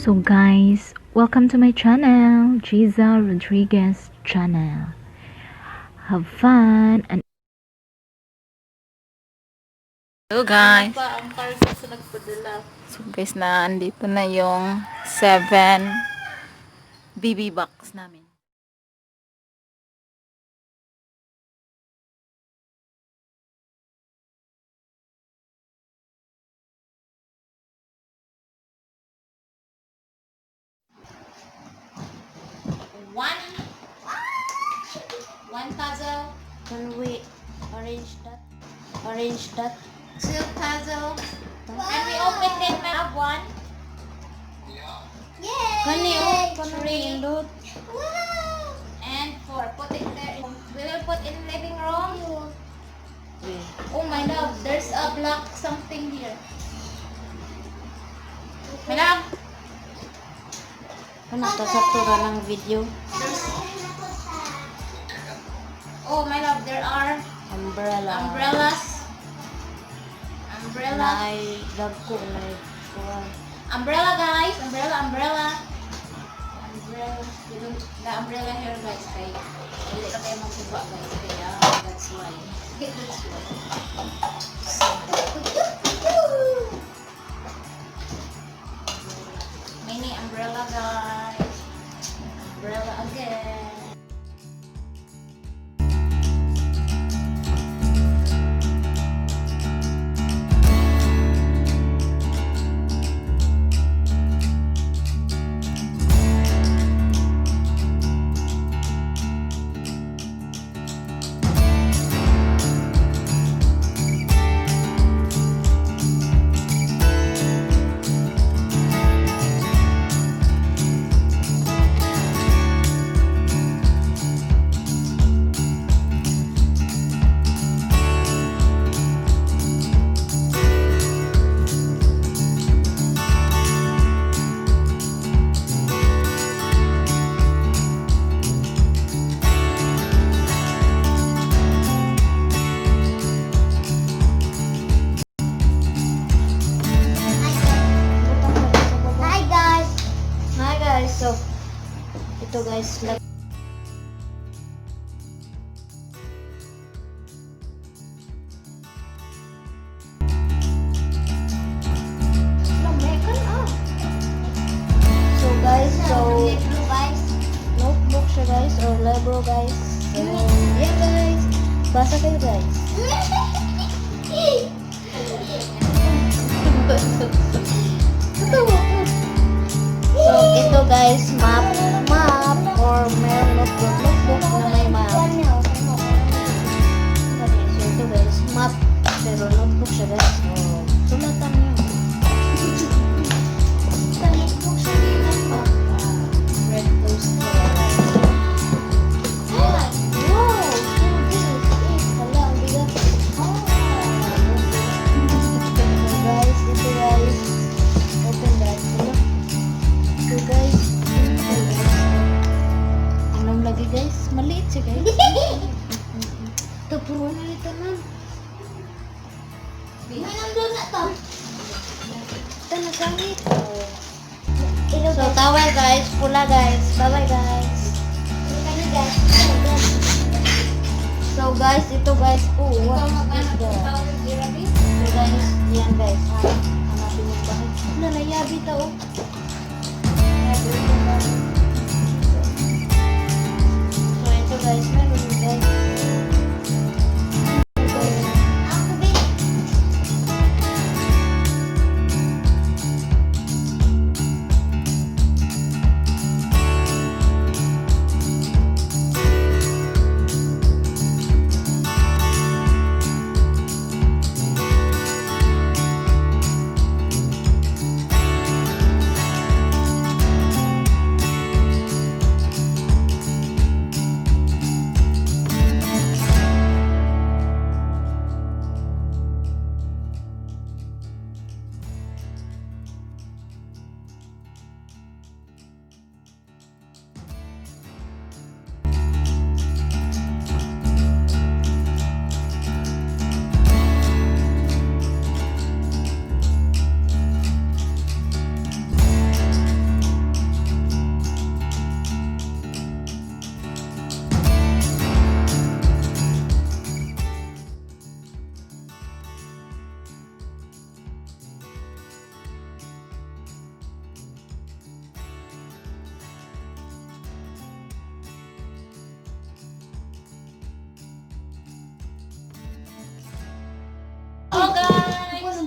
So guys, welcome to my channel, Giza Rodriguez channel. Have fun and Hello guys. Ang cargo sa nagpadala. So guys, na andito na yung 7 BB box namin. One puzzle. Can we arrange that? Arrange that. Two puzzle. Can we open it? We have one. Yeah. Can you three? And four. Put it there. We will put in living room. Oh my love, there's a black something here. My love. Ano to sa tura ng video? Oh my love, there are umbrellas. Umbrella. Nay dagko nay kuan. Umbrella guys, umbrella. The umbrella here guys, kay hindi na kayo magsuba guys, kaya that's why. Mini umbrella guys. Umbrella again. So ito guys, like notebook siya guys or libro guys. So yeah guys, basa kayo guys. So ito guys, map or meron notebook na may map. So ito guys, map pero notebook siya guys. So sulatan niyo. Notebook siya dito. Red poster. Guys, maliit siya guys. Ito, puro na ito na. Nandun na to. Ito na gamit. So, tawel guys, pula guys. Bye-bye guys. So guys, ito guys. Oh, what is this guys? So guys, yan guys. Hanapin yung bahay. Nalayabi ito oh. Guys, meron guys.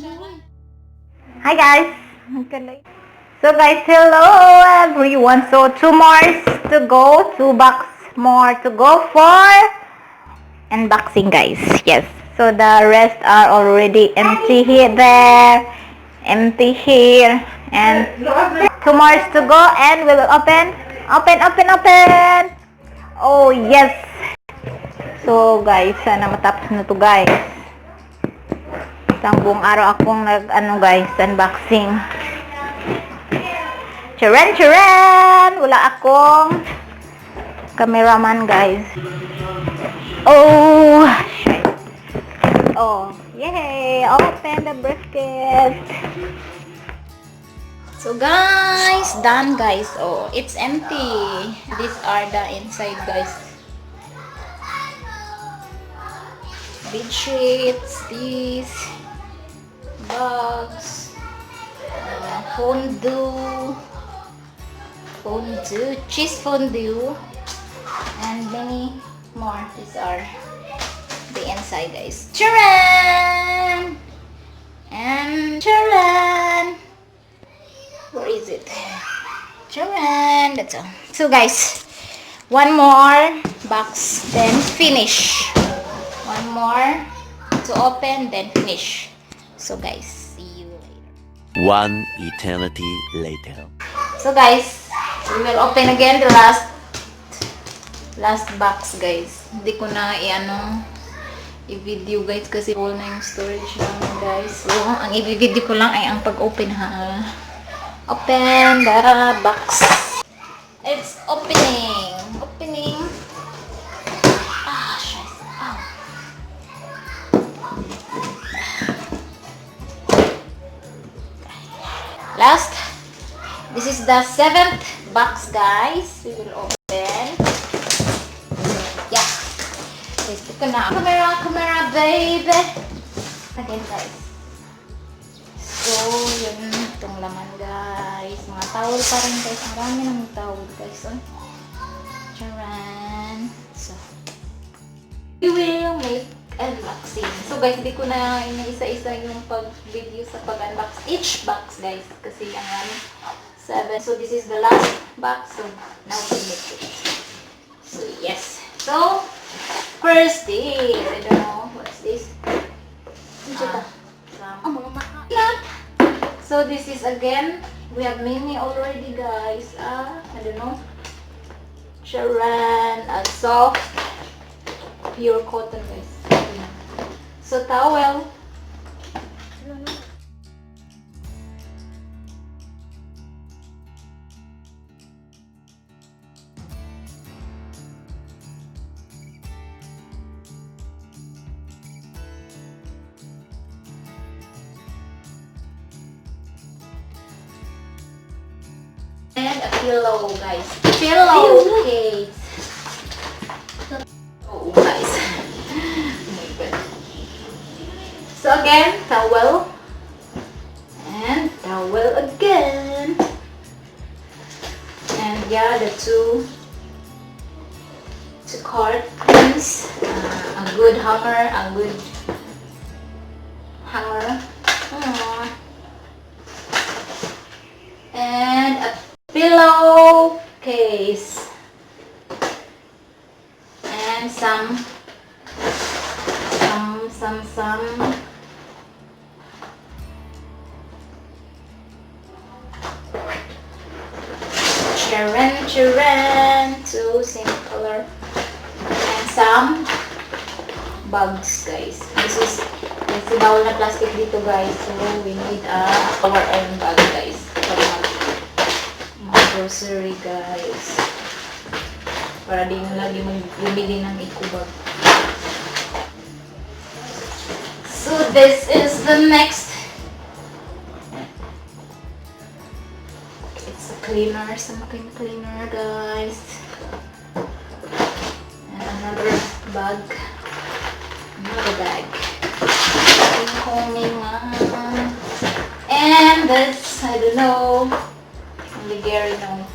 Hi guys. So guys, hello everyone. So 2 more to go, 2 box more to go for unboxing guys. Yes. So the rest are already empty here there, empty here, and 2 more to go, and we will open. Oh yes. So guys, sana matapos na to guys. Isang buong araw akong guys, unboxing. Charan! Wala akong cameraman guys. Oh, shit. Oh, yay! Open the briefcase. So guys, done guys. Oh, it's empty. These are the inside guys. Bed sheets, these bags, fondue, cheese fondue, and many more. These are the inside guys. Charan! And charan! Where is it? Charan! That's all. So guys, one more box, then finish. One more to open, then finish. So guys, see you later. One eternity later. So guys, we will open again the last box guys. Hindi ko na i-video guys kasi full na yung storage namin guys. So, ang i-video ko lang ay ang pag-open ha. Open the box. It's opening. Shit. Oh. Last. This is the 7th box guys. We will open. Yeah. Guys, ito na. Camera, baby. Again guys. So, yun. Itong laman guys. Mga towel pa rin guys. Marami ng towel guys. Oh. Charan. So, we will make unboxing. So guys, hindi ko na ina-isa-isa yung pag-video sa pag-unbox each box guys. Kasi ang 7. So, this is the last box. So, now we make it. So, yes. So, first is, I don't know, what's this? So, this is again, we have many already guys. I don't know. Charan, soft, pure cotton guys. So, towel. And a pillow, guys. Pillow case. Oh, guys. Oh my God. So again, towel. And towel again. And yeah, the two cartons. A good hanger. And a pillow case and some charan, two same color, and some bags guys. This is bawal na plastic dito guys, so we need our own bag guys para mga grocery guys, para di mo lagi bumili ng eco-bag. So this is the next. It's a cleaner, some cleaner guys, and another bag. And this, I don't know, only Gary knows.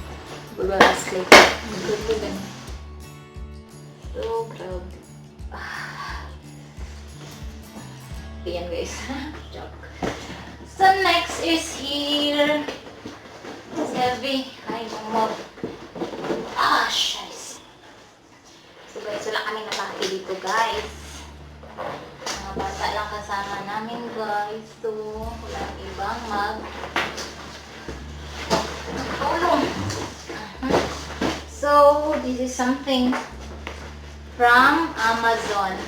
We will ask later. So, grabe. Ayan guys. Joke. So next is here. It's heavy. Ay, mom. Ah, shiz. So guys, wala kami napaki dito guys. Mga bata lang kasama namin guys. So, walang ibang tulong. So, this is something from Amazon.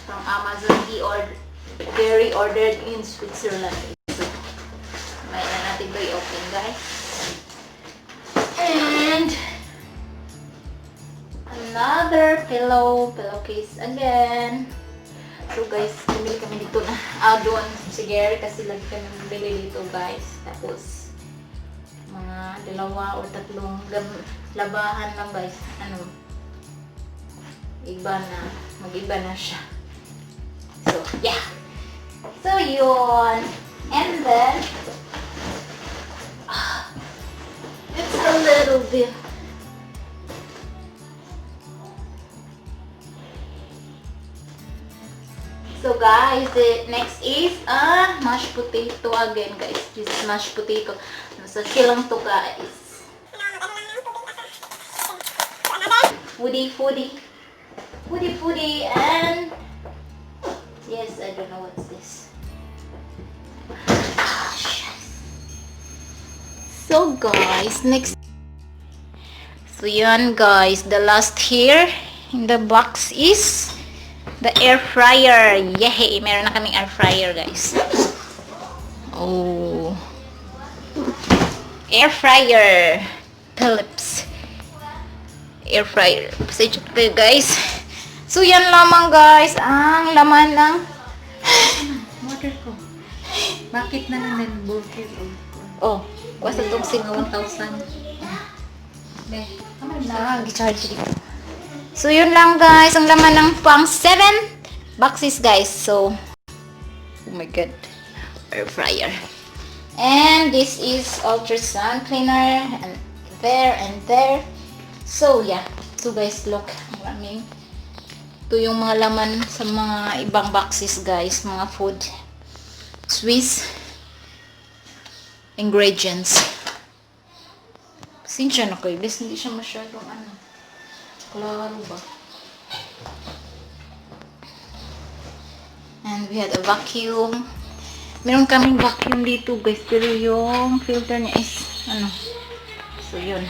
From Amazon, Gary ordered in Switzerland. So, may na natin ito i-open guys. And another pillowcase again. So guys, bumili kami dito na doon si Gary kasi lagi kami bumili dito guys. Tapos mga 2 o 3 labahan lang guys. Mag-iba na siya. So, yeah. So, yun. And then, it's a little bit. So, guys, next is mashed potato again, guys. This is mashed potato. Nasa silang to, guys. Foodie, and yes, I don't know what's this. So guys, next. So yan guys, the last here in the box is the air fryer. Yay! Meron na kaming air fryer guys. Oh. Air fryer. Philips. Air fryer. Pasensya kayo guys. So yan lamang guys ang laman ng Water ko. Bakit na naman bulky? oh, basta itong singaw 1,000. na-charge dito. So yun lang guys ang laman ng pang 7 boxes guys. So oh my god, air fryer. And this is ultrasound cleaner and there. So yeah. So guys, look, maraming. Ito yung mga laman sa mga ibang boxes guys, mga food, Swiss ingredients. Pasensya na kayo guys, hindi siya masyadong klaro ba. And we had a vacuum. Meron kaming vacuum dito guys, pero yung filter niya is so yun.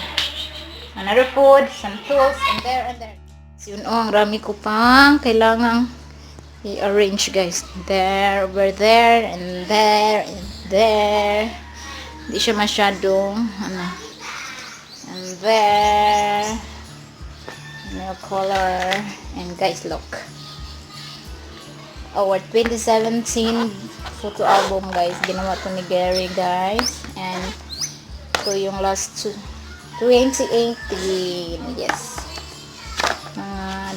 Another food, some tools, and there. So yun ang rami ko pang kailangang i-arrange guys. There, over there, and there, and there. Hindi siya masyadong, and there. Nail color. And guys, look. Our 2017 photo album guys. Ginawa to ni Gary guys. And ito yung last 2018. Yes.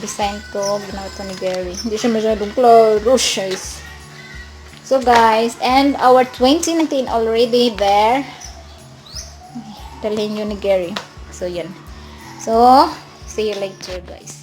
Design to, ginawa to ni Gary. Hindi siya masyadong klaro, guys. So guys, and our 2019 already there. Dalhin yun ni Gary. So yun. So, see you later guys.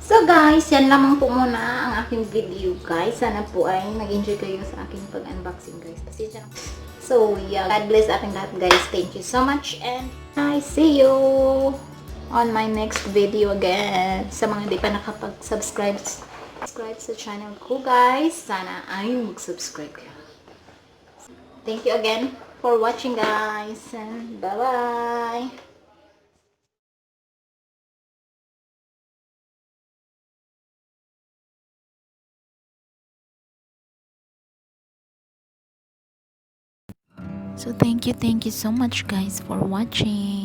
So guys, yan lamang po muna ang aking video guys. Sana po ay nag-enjoy kayo sa aking pag-unboxing guys. Pasensya na. So yeah, God bless ating lahat guys. Thank you so much and I see you on my next video again. Sa mga di pa nakapag-subscribe sa channel ko guys, sana ay mag-subscribe kayo. Thank you again for watching, guys. And bye-bye. So thank you so much guys for watching.